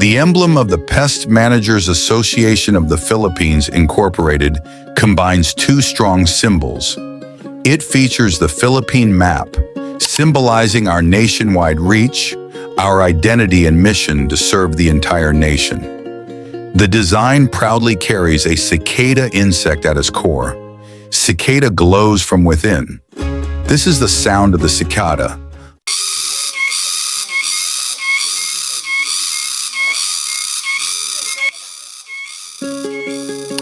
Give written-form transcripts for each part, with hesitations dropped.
The emblem of the Pest Managers Association of the Philippines, Incorporated, combines two strong symbols. It features the Philippine map, symbolizing our nationwide reach, our identity and mission to serve the entire nation. The design proudly carries a cicada insect at its core. Cicada glows from within. This is the sound of the cicada.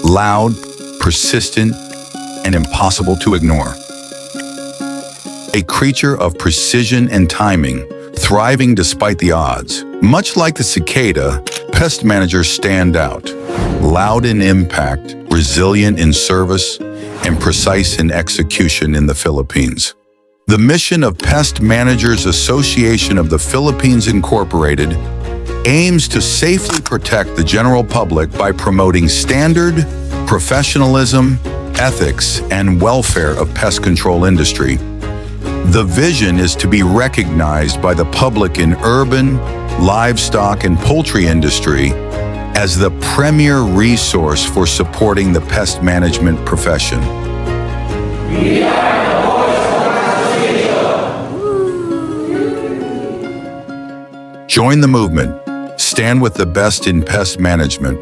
Loud, persistent, and impossible to ignore. A creature of precision and timing, thriving despite the odds. Much like the cicada, pest managers stand out. Loud in impact, resilient in service, and precise in execution in the Philippines. The mission of Pest Managers Association of the Philippines, Incorporated, aims to safely protect the general public by promoting standard, professionalism, ethics, and welfare of pest control industry. The vision is to be recognized by the public in urban, livestock, and poultry industry as the premier resource for supporting the pest management profession. We are the voice of association. Join the movement. Stand with the best in pest management.